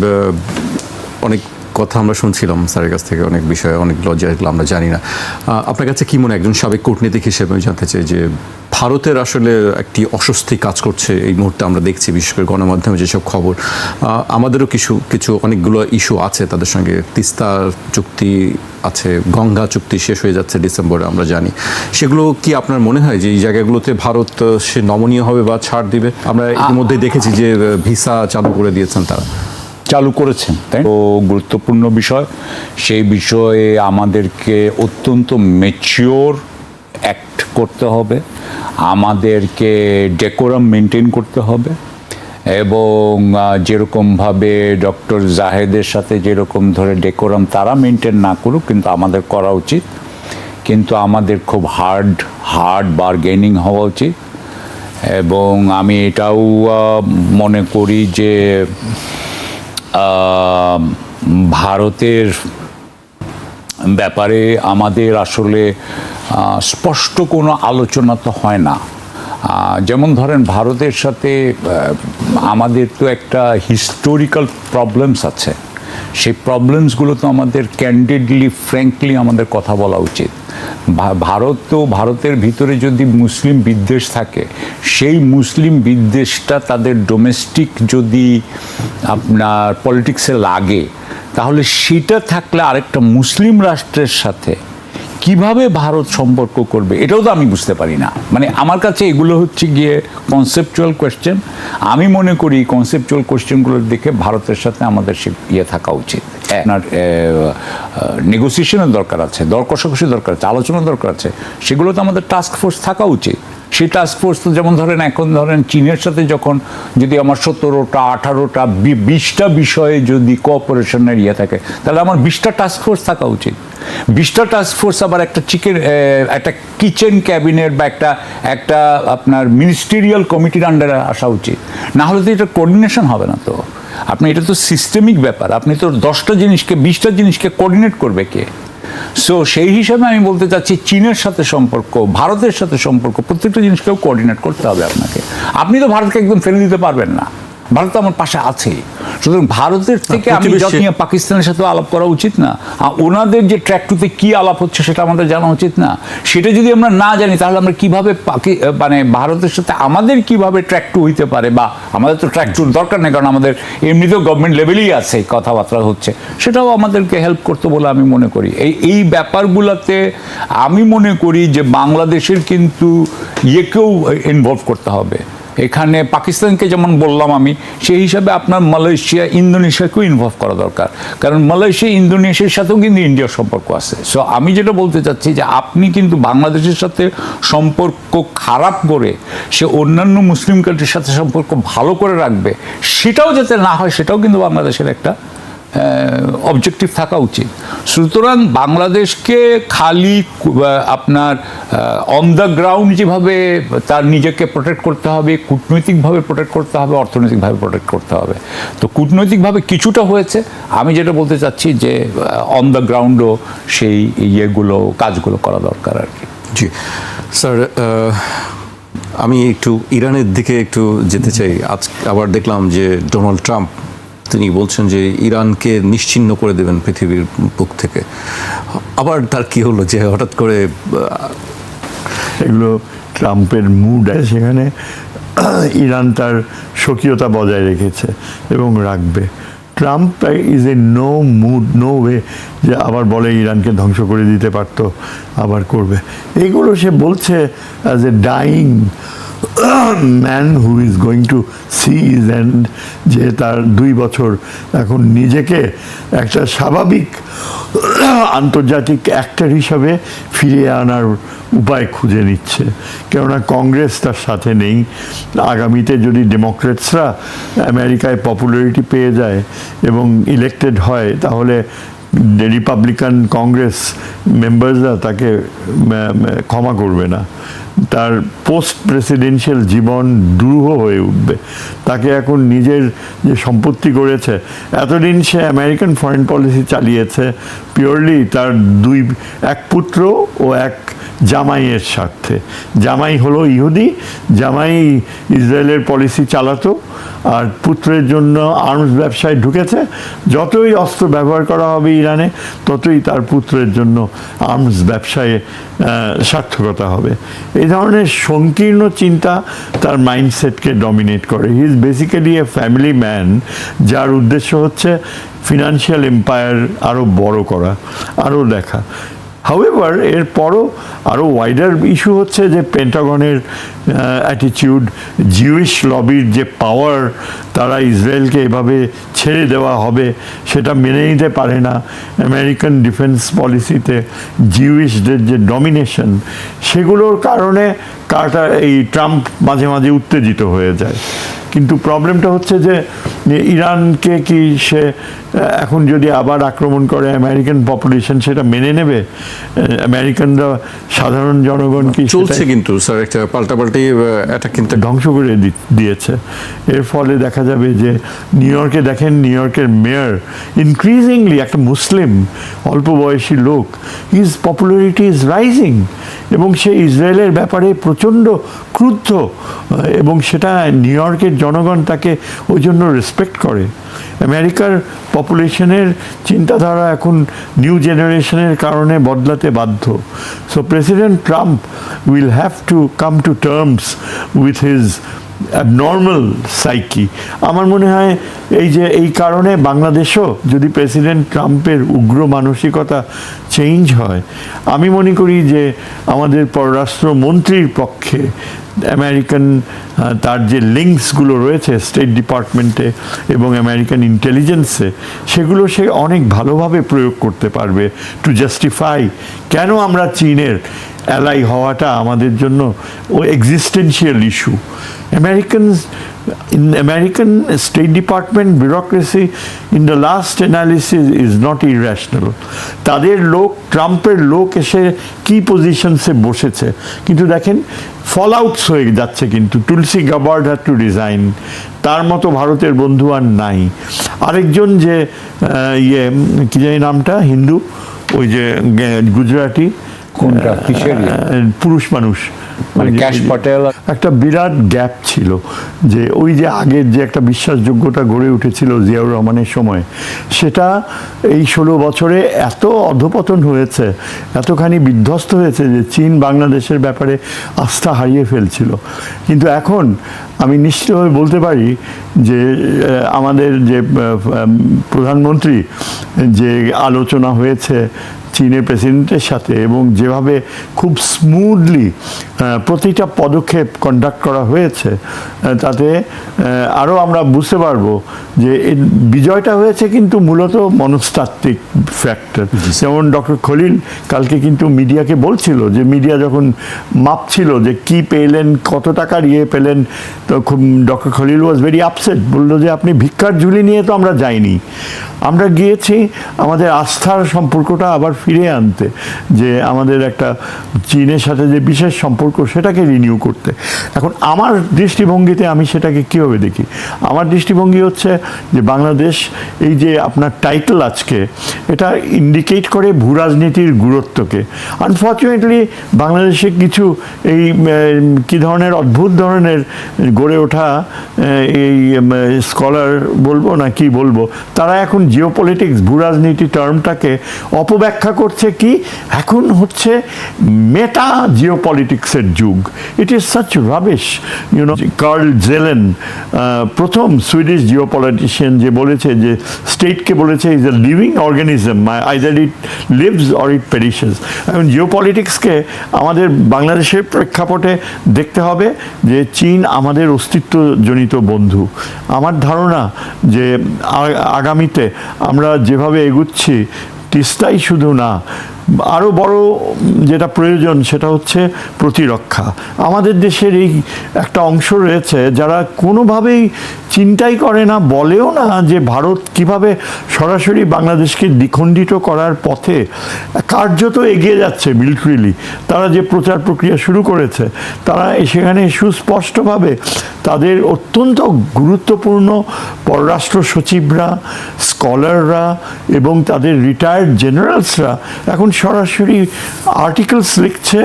অনেক কথা আমরা শুনছিলাম স্যারের কাছ থেকে, অনেক বিষয়ে অনেক লজ্জা, এগুলো আমরা জানি না। আপনার কাছে কি মনে হয়, একজন সাবেক কূটনীতিক হিসেবে আমি জানতে চাই যে ভারতের আসলে একটি অস্বস্তি কাজ করছে এই মুহূর্তে, আমরা দেখছি বিশেষ করে গণমাধ্যমে যেসব খবর। আমাদেরও কিছু অনেকগুলো ইস্যু আছে তাদের সঙ্গে। তিস্তা চুক্তি আছে, গঙ্গা চুক্তি শেষ হয়ে যাচ্ছে ডিসেম্বরে, আমরা জানি। সেগুলো কি আপনার মনে হয় যে এই জায়গাগুলোতে ভারত সে নমনীয় হবে বা ছাড় দিবে? আমরা ইতিমধ্যে দেখেছি যে ভিসা চালু করে দিয়েছেন, তারা চালু করেছেন, তাই তো গুরুত্বপূর্ণ বিষয়। সেই বিষয়ে আমাদেরকে অত্যন্ত ম্যাচিওর অ্যাক্ট করতে হবে, আমাদেরকে ডেকোরাম মেনটেন করতে হবে, এবং যেরকমভাবে ডক্টর জাহেদের সাথে যেরকম ধরে ডেকোরাম তারা মেনটেন না করুক, কিন্তু আমাদের করা উচিত। কিন্তু আমাদের খুব হার্ড বার্গেনিং হওয়া উচিত। এবং আমি এটাও মনে করি যে ভারতের ব্যাপারে আমাদের আসলে স্পষ্ট কোনো আলোচনা তো হয় না। যেমন ধরেন ভারতের সাথে আমাদের তো একটা হিস্টোরিক্যাল প্রবলেমস আছে, সেই প্রবলেমসগুলো তো আমাদের ক্যান্ডিডলি ফ্র্যাঙ্কলি আমাদের কথা বলা উচিত। ভারতের ভিতরে যদি মুসলিম বিদ্বেষ থাকে, সেই মুসলিম বিদ্বেষটা তাদের ডোমেস্টিক যদি আপনার পলিটিক্সে লাগে, তাহলে সেটা থাকলে আরেকটা মুসলিম রাষ্ট্রের সাথে কিভাবে ভারত সম্পর্ক করবে, এটাও তো আমি বুঝতে পারি না। মানে আমার কাছে এগুলো হচ্ছে গিয়ে কনসেপচুয়াল কোয়েশ্চেন। আমি মনে করি কনসেপচুয়াল কোয়েশ্চেনগুলোর দিকে ভারতের সাথে আমাদের সে থাকা উচিত। আপনার নেগোসিয়েশনের দরকার আছে, দর কষাকষি দরকার আছে, আলোচনার দরকার আছে, সেগুলো তো আমাদের টাস্ক ফোর্স থাকা উচিত। সেই টাস্ক ফোর্স তো যেমন ধরেন এখন ধরেন চীনের সাথে যখন যদি আমার 17টা 18টা 20টা বিষয়ে যদি কোঅপারেশনের থাকে, তাহলে আমার 20টা টাস্ক ফোর্স থাকা উচিত। 20টা টাস্ক ফোর্স আবার একটা একটা কিচেন ক্যাবিনেট বা একটা আপনার মিনিস্টেরিয়াল কমিটির আন্ডারে আসা উচিত। না হলে তো এটা কোঅর্ডিনেশন হবে না। তো আপনি এটা তো সিস্টেমিক ব্যাপার, আপনি তো 10টা জিনিসকে 20টা জিনিসকে কোঅর্ডিনেট করবে কে? সো সেই হিসাবে আমি বলতে চাচ্ছি চীনের সাথে সম্পর্ক, ভারতের সাথে সম্পর্ক, প্রত্যেকটা জিনিসকেও কোঅর্ডিনেট করতে হবে আপনাকে। আপনি তো ভারতকে একদম ফেলে দিতে পারবেন না, ভারত তো আমার পাশে আছেই। সুতরাং ভারতের থেকে আমি নিয়ে পাকিস্তানের সাথে আলাপ করা উচিত না? ওনাদের যে ট্র্যাক টুতে কি আলাপ হচ্ছে সেটা আমাদের জানা উচিত না? সেটা যদি আমরা না জানি তাহলে আমরা কিভাবে মানে ভারতের সাথে আমাদের কিভাবে ট্র্যাক টু হইতে পারে? বা আমাদের তো ট্র্যাক টুর দরকার নেই, কারণ আমাদের এমনিতেও গভর্নমেন্ট লেভেলেই আছে কথাবার্তা হচ্ছে, সেটাও আমাদেরকে হেল্প করতে বলে আমি মনে করি। এই ব্যাপারগুলোতে আমি মনে করি যে বাংলাদেশের কিন্তু ইয়েকেও ইনভলভ করতে হবে। এখানে পাকিস্তানকে যেমন বললাম আমি, সেই হিসাবে আপনার মালয়েশিয়া ইন্দোনেশিয়াকেও ইনভলভ করা দরকার, কারণ মালয়েশিয়া ইন্দোনেশিয়ার সাথেও কিন্তু ইন্ডিয়ার সম্পর্ক আছে। সো আমি যেটা বলতে চাচ্ছি যে আপনি কিন্তু বাংলাদেশের সাথে সম্পর্ক খারাপ করে সে অন্যান্য মুসলিম কান্ট্রির সাথে সম্পর্ক ভালো করে রাখবে, সেটাও যাতে না হয়, সেটাও কিন্তু বাংলাদেশের একটা অবজেক্টিভ থাকা উচিত। সুতরাং বাংলাদেশকে খালি আপনার অন দ্য গ্রাউন্ড যেভাবে তার নিজেকে প্রোটেক্ট করতে হবে, কূটনৈতিকভাবে প্রোটেক্ট করতে হবে, অর্থনৈতিকভাবে প্রোটেক্ট করতে হবে। তো কূটনৈতিকভাবে কিছুটা হয়েছে, আমি যেটা বলতে চাচ্ছি যে অন দ্য গ্রাউন্ডও সেই কাজগুলো করা দরকার আর কি। জি স্যার, আমি একটু ইরানের দিকে একটু যেতে চাই। আজ আবার দেখলাম যে ডোনাল্ড ট্রাম্প তিনি বলছেন যে ইরানকে নিশ্চিহ্ন করে দেবেন পৃথিবীর বুক থেকে। আবার তার কি হলো যে হঠাৎ করে? এগুলো ট্রাম্পের মুড আছে, সেখানে ইরান তার স্বকীয়তা বজায় রেখেছে এবং রাখবে। Trump is a no way যে আবার বলে ইরানকে ধ্বংস করে দিতে পারতো, আবার করবে। এগুলো সে বলছে as a dying man who is going to see his end, যে তার 2 বছর এখন নিজেকে একটা স্বাভাবিক আন্তর্জাতিক অ্যাক্টর হিসাবে ফিরিয়ে আনার উপায় খুঁজে নিচ্ছে। কেননা কংগ্রেস তার সাথে নেই। আগামীতে যদি ডেমোক্রেটসরা আমেরিকায় পপুলারিটি পেয়ে যায় এবং ইলেক্টেড হয়, তাহলে রিপাবলিকান কংগ্রেস মেম্বার্সরা তাকে ক্ষমা করবে না। তার পোস্ট প্রেসিডেন্সিয়াল জীবন দুরূহ হয়ে উঠবে। তাকে এখন নিজের যে সম্পত্তি করেছে, এতদিন সে আমেরিকান ফরেন পলিসি চালিয়েছে পিওরলি তার এক পুত্র ও এক জামাইয়ের স্বার্থে। জামাই হলো ইহুদি, জামাই ইসরায়েলের পলিসি চালাতো, আর পুত্রের জন্য আর্মস ব্যবসায় ঢুকেছে। যতই অস্ত্র ব্যবহার করা হবে ইরানে, ততই তার পুত্রের জন্য আর্মস ব্যবসায় সার্থকতা হবে। এই ধরনের সংকীর্ণ চিন্তা তার মাইন্ডসেটকে ডমিনেট করে। He is basically A family man, যার উদ্দেশ্য হচ্ছে ফিনান্সিয়াল এম্পায়ার আরও বড় করা, আরও দেখা। হাউএভার এরপরও আরও ওয়াইডার ইস্যু হচ্ছে যে পেন্টাগনের অ্যাটিটিউড, জিউইশ লবির যে পাওয়ার, তারা ইসরায়েলকে এভাবে ছেড়ে দেওয়া হবে সেটা মেনে নিতে পারে না। আমেরিকান ডিফেন্স পলিসিতে জিউইশদের যে ডমিনেশন, সেগুলোর কারণে এই ট্রাম্প মাঝে মাঝে উত্তেজিত হয়ে যায়। কিন্তু প্রবলেমটা হচ্ছে যে ইরানকে কি সে এখন যদি আবার আক্রমণ করে আমেরিকান পপুলেশন সেটা মেনে নেবে? আমেরিকানরা, সাধারণ জনগণ কি চলছে? কিন্তু স্যার একটা পাল্টাপাল্টি এটা কিন্তু ধ্বংস করে দিয়েছে। এর ফলে দেখা যাবে যে নিউ ইয়র্কে দেখেন, নিউ ইয়র্কের মেয়র ইনক্রিজিংলি একটা মুসলিম অল্প বয়সী লোক, হিজ পপুলারিটি ইজ রাইজিং। এবং সে ইসরায়েলের ব্যাপারে প্রচণ্ড ক্রুদ্ধ, এবং সেটা নিউ ইয়র্কের জনগণ তাকে ওই জন্য রেসপেক্ট করে। আমেরিকার পপুলেশনের চিন্তাধারা এখন নিউ জেনারেশনের কারণে বদলাতে বাধ্য। So President Trump will have to come to terms with his abnormal psyche. আমার মনে হয় এই কারণে বাংলাদেশও যদি প্রেসিডেন্ট ট্রাম্পের উগ্র মানসিকতা চেঞ্জ হয়, আমি মনে করি যে আমাদের পররাষ্ট্রমন্ত্রীর পক্ষে আমেরিকান তার যে লিঙ্কসগুলো রয়েছে স্টেট ডিপার্টমেন্টে এবং আমেরিকান ইন্টেলিজেন্সে, সেগুলো সে অনেক ভালোভাবে প্রয়োগ করতে পারবে টু জাস্টিফাই কেন আমরা চীনের অ্যালাই হওয়াটা আমাদের জন্য ও existential issue. American State Department bureaucracy in the last analysis is not irrational. তাদের লোক, ট্রাম্পের লোক এসে কি পজিশনসে বসেছে, কিন্তু দেখেন ফল আউটস হয়ে যাচ্ছে। কিন্তু তুলসী গাবার্ড হ্যাড টু রিজাইন, তার মতো ভারতের বন্ধু আর নাই। আরেকজন যে কি জানি নামটা, হিন্দু, ওই যে গুজরাটি, কোনটা, কিসের পুরুষ মানুষ, মানে ক্যাশ পটেল, একটা বিরাট গ্যাপ ছিল যে ওই যে আগের যে একটা বিশ্বাসযোগ্যতা গড়ে উঠেছিল জিয়াউর রহমানের সময়, সেটা এই 16 বছরে এত অধপতন হয়েছে, এতখানি বিধ্বস্ত হয়েছে যে চীন বাংলাদেশের ব্যাপারে আস্থা হারিয়ে ফেলছিল। কিন্তু এখন আমি নিশ্চিতভাবে বলতে পারি যে আমাদের যে প্রধানমন্ত্রী যে আলোচনা হয়েছে চীনের প্রেসিডেন্টের সাথে, এবং যেভাবে খুব স্মুথলি প্রতিটা পদক্ষেপ কন্ডাক্ট করা হয়েছে, তাতে আরও আমরা বুঝতে পারবো যে বিজয়টা হয়েছে কিন্তু মূলত মনস্তাত্ত্বিক ফ্যাক্টর। যেমন ডক্টর খলিল কালকে কিন্তু মিডিয়াকে বলছিল যে মিডিয়া যখন মাপছিল যে কি পেলেন, কত টাকার পেলেন, তো doctor Khalil was very upset, বললো যে আপনি ভিক্ষার ঝুলি নিয়ে তো আমরা যাইনি, আমরা গিয়েছি আমাদের আস্থার সম্পর্কটা আবার ফিরে আনতে, যে আমাদের একটা চীনের সাথে যে বিশেষ সম্পর্ক সেটাকে রিনিউ করতে। এখন আমার দৃষ্টিভঙ্গিতে আমি সেটাকে কীভাবে দেখি, আমার দৃষ্টিভঙ্গি হচ্ছে যে বাংলাদেশ, এই যে আপনার টাইটেল আজকে, এটা ইন্ডিকেট করে ভূরাজনীতির গুরুত্বকে। আনফর্চুনেটলি বাংলাদেশে কিছু এই কী ধরনের অদ্ভুত ধরনের গড়ে ওঠা এই স্কলার বলবো না কি বলবো, তারা এখন জিওপলিটিক্স, ভূরাজনীতি টার্মটাকে অপব্যাখ্যা করছে কি এখন হচ্ছে মেটা জিওপলিটিক্সের যুগ। It is such rubbish, you know. Karl Kjellen প্রথম সুইডিশ জিওপলিটিশিয়ান যে বলেছে যে স্টেটকে বলেছে is a living organism, either it lives or it perishes. এখন জিওপলিটিক্সকে আমাদের বাংলাদেশের প্রেক্ষাপটে দেখতে হবে যে চীন আমাদের অস্তিত্বজনিত বন্ধু। আমার ধারণা যে আগামীতে আমরা যেভাবে এগুচ্ছি, তিস্তাই শুধু না, আরও বড় যেটা প্রয়োজন সেটা হচ্ছে প্রতিরক্ষা। আমাদের দেশের এই একটা অংশ রয়েছে যারা কোনোভাবেই চিন্তাই করে না, বলেও না যে ভারত কিভাবে সরাসরি বাংলাদেশকে দ্বিখণ্ডিত করার পথে কার্যত এগিয়ে যাচ্ছে মিলিটারিলি। তারা যে প্রচার প্রক্রিয়া শুরু করেছে, তারা সেখানে সুস্পষ্টভাবে তাদের অত্যন্ত গুরুত্বপূর্ণ পররাষ্ট্র সচিবরা, স্কলাররা এবং তাদের রিটায়ার্ড জেনারেলসরা এখন সরাসরি আর্টিকেলস লিখছে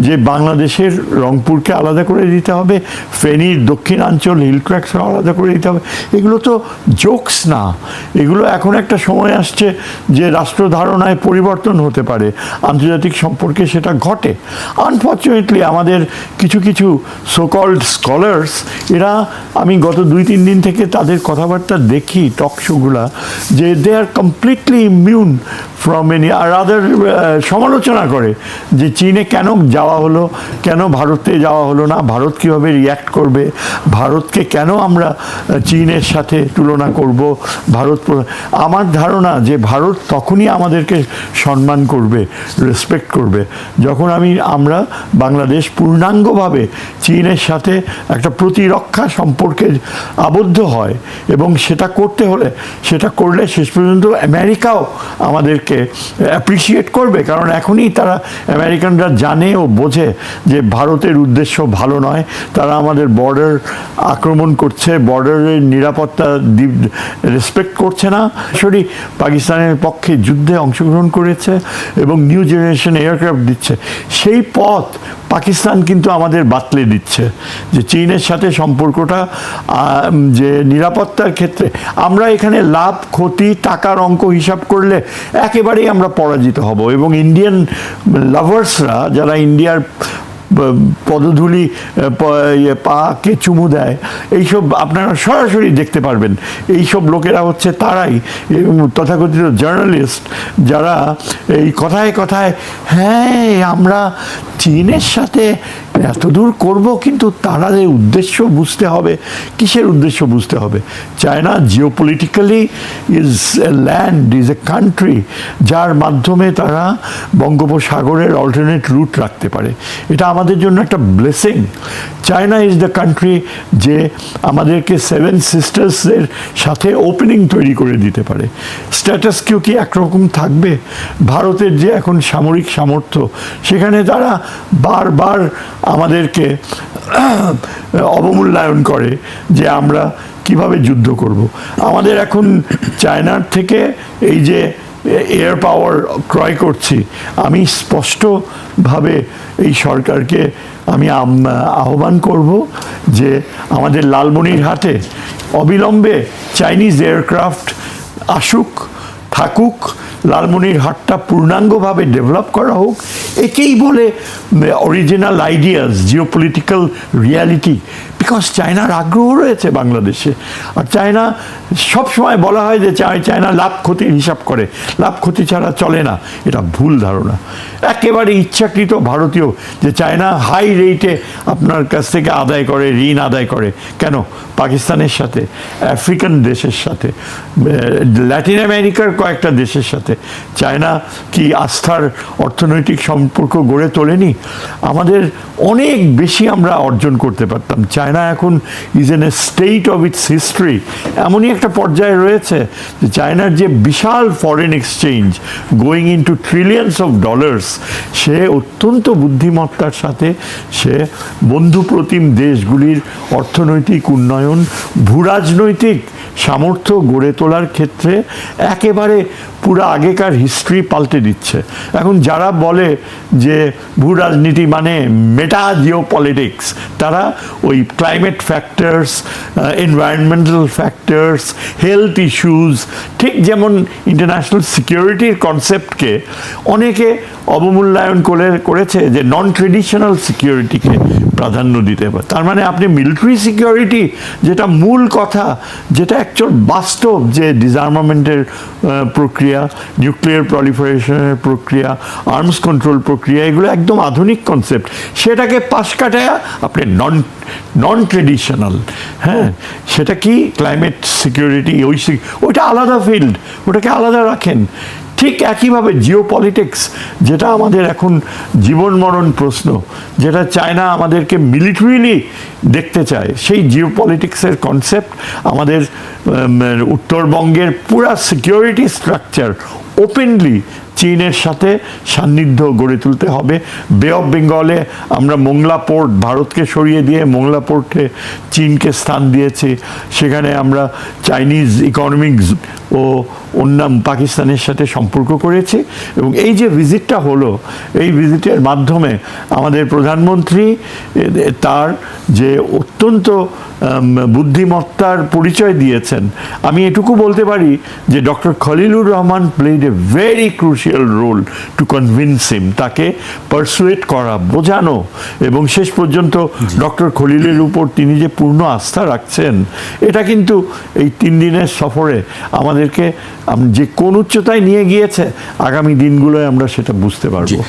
যে বাংলাদেশের রংপুরকে আলাদা করে দিতে হবে, ফেনীর দক্ষিণাঞ্চল হিলক্র্যাক্সকে আলাদা করে দিতে হবে। এগুলো তো জোকস না, এগুলো এখন একটা সময় আসছে যে রাষ্ট্রধারণায় পরিবর্তন হতে পারে, আন্তর্জাতিক সম্পর্কে সেটা ঘটে। আনফর্চুনেটলি আমাদের কিছু কিছু সোকল্ড স্কলার্স, এরা, আমি গত 2-3 দিন থেকে তাদের কথাবার্তা দেখি টক শোগুলা, যে দে আর কমপ্লিটলি ইমিউন ফ্রম এনি, আর আদার সমালোচনা করে যে চীনে কেন যাওয়া হলো, কেন ভারতে যাওয়া হলো না, ভারত কীভাবে রিয়্যাক্ট করবে, ভারতকে কেন আমরা চীনের সাথে তুলনা করব। আমার ধারণা যে ভারত তখনই আমাদেরকে সম্মান করবে, রেসপেক্ট করবে, যখন আমরা বাংলাদেশ পূর্ণাঙ্গভাবে চীনের সাথে একটা প্রতিরক্ষা সম্পর্কে আবদ্ধ হয়। এবং সেটা করলে শেষ পর্যন্ত আমেরিকাও আমাদেরকে অ্যাপ্রিসিয়েট করবে, কারণ এখনই তারা, আমেরিকানরা জানে ও বোঝে যে ভারতের উদ্দেশ্য ভালো নয়। তারা আমাদের বর্ডার আক্রমণ করছে, বর্ডার বর্ডারের নিরাপত্তা রেসপেক্ট করছে না, সরি পাকিস্তানের পক্ষে যুদ্ধে অংশগ্রহণ করেছে এবং নিউ জেনারেশন এয়ারক্রাফট দিচ্ছে। সেই পথ পাকিস্তান কিন্তু আমাদের বাতলে দিচ্ছে, যে চীনের সাথে সম্পর্কটা যে নিরাপত্তার ক্ষেত্রে আমরা এখানে লাভ ক্ষতি টাকার অঙ্ক হিসাব করলে একেবারেই আমরা পরাজিত হব। এবং ইন্ডিয়ান লাভার্সরা যারা ইন্ডিয়ার পদধূলি পাকে চুমু দেয়, এইসব আপনারা সরাসরি দেখতে পারবেন। এইসব লোকেরা হচ্ছে তারাই তথাকথিত জার্নালিস্ট যারা এই কথায় কথায় হ্যাঁ আমরা চীনের সাথে এতদূর করব, কিন্তু তাদের উদ্দেশ্য বুঝতে হবে। কিসের উদ্দেশ্য বুঝতে হবে? China geopolitically is a land, is a country যার মাধ্যমে তারা বঙ্গোপসাগরের অল্টারনেট রুট রাখতে পারে। এটা আমাদের জন্য একটা blessing. China is the country যে আমাদেরকে সেভেন সিস্টার্সের সাথে ওপেনিং তৈরি করে দিতে পারে। স্ট্যাটাস কিউ কি একরকম থাকবে? ভারতের যে এখন সামরিক সামর্থ্য, সেখানে তারা বারবার আমাদেরকে অবমূল্যায়ন করে যে আমরা কিভাবে যুদ্ধ করব। আমাদের এখন চায়নার থেকে এই যে এয়ার পাওয়ার ক্রয় করছি, আমি স্পষ্টভাবে এই সরকারকে আমি আহ্বান করব যে আমাদের লালমনিরহাটে অবিলম্বে চাইনিজ এয়ারক্রাফট আসুক, থাকুক, লালমনিরহাটটা পূর্ণাঙ্গভাবে ডেভেলপ করা হোক। একেই বলে original ideas, geopolitical reality. Because চায়নার আগ্রহ রয়েছে বাংলাদেশে। আর চায়না সবসময় বলা হয় যে চায়না লাভ ক্ষতির হিসাব করে, লাভ ক্ষতি ছাড়া চলে না। এটা ভুল ধারণা, একেবারে ইচ্ছাকৃত ভারতীয়, যে চায়না হাই রেটে আপনার কাছ থেকে আদায় করে, ঋণ আদায় করে। কেন? পাকিস্তানের সাথে, আফ্রিকান দেশের সাথে, ল্যাটিন আমেরিকার কয়েকটা দেশের সাথে চায়না কি আস্থার অর্থনৈতিক সম্পর্ক গড়ে তোলেনি? আমাদের অনেক বেশি আমরা অর্জন করতে পারতাম। চায়না এখন is in a state of its history, এমনই একটা পর্যায়ে রয়েছে যে চায়নার যে বিশাল foreign exchange going into trillions of dollars, সে অত্যন্ত বুদ্ধিমত্তার সাথে সে বন্ধুপ্রতিম দেশগুলির অর্থনৈতিক উন্নয়ন, ভূরাজনৈতিক সামর্থ্য গড়ে তোলার ক্ষেত্রে একেবারে পুরো আগেকার হিস্ট্রি পাল্টে দিচ্ছে। এখন যারা বলে যে ভূরাজনীতি মানে মেটা জিও পলিটিক্স, তারা ওই climate factors, environmental factors, health issues, ঠিক যেমন ইন্টারন্যাশনাল সিকিউরিটির কনসেপ্টকে অনেকে অবমূল্যায়ন করেছে, যে নন ট্রেডিশনাল সিকিউরিটিকে প্রাধান্য দিতে পারে। তার মানে আপনি মিলিটারি সিকিউরিটি, যেটা মূল কথা, যেটা অ্যাকচুয়াল বাস্তব যে ডিসআর্মামেন্টের প্রক্রিয়া, নিউক্লিয়ার প্রলিফারেশনের প্রক্রিয়া, আর্মস কন্ট্রোল প্রক্রিয়া, এগুলো একদম আধুনিক কনসেপ্ট, সেটাকে পাশ কাটায় আপনি নন ট্রেডিশনাল, হ্যাঁ সেটা কি ক্লাইমেট সিকিউরিটি, ওইটা আলাদা ফিল্ড, ওটাকে আলাদা রাখেন। ঠিক একইভাবে জিও পলিটিক্স, যেটা আমাদের এখন জীবন মরণ প্রশ্ন, যেটা চায়না আমাদেরকে মিলিটারিলি দেখতে চায়, সেই জিও পলিটিক্সের কনসেপ্ট আমাদের উত্তরবঙ্গের পুরা সিকিউরিটি স্ট্রাকচার ওপেনলি চীনের সাথে সান্নিধ্য গড়ে তুলতে হবে। বে অফ বেঙ্গলে আমরা মোংলা পোর্ট ভারতকে সরিয়ে দিয়ে মোংলা পোর্টে চীনকে স্থান দিয়েছি, সেখানে আমরা চাইনিজ ইকোনমিক ও অন্যান্য পাকিস্তানের সাথে সম্পর্ক করেছি। এবং এই যে ভিজিটটা হলো, এই ভিজিটের মাধ্যমে আমাদের প্রধানমন্ত্রী তার যে অত্যন্ত বুদ্ধিমত্তার পরিচয় দিয়েছেন। আমি এটুকু বলতে পারি যে doctor Khalilur Rahman played a very crucial role to convince him, তাকে পারসুয়েট করা, বোঝানো, এবং শেষ পর্যন্ত ডক্টর খলিলের উপর তিনি যে পূর্ণ আস্থা রাখছেন, এটা কিন্তু এই 3 দিনের সফরে আমাদেরকে যে কোন উচ্চতায় নিয়ে গিয়েছে, আগামী দিনগুলোয় আমরা সেটা বুঝতে পারবো।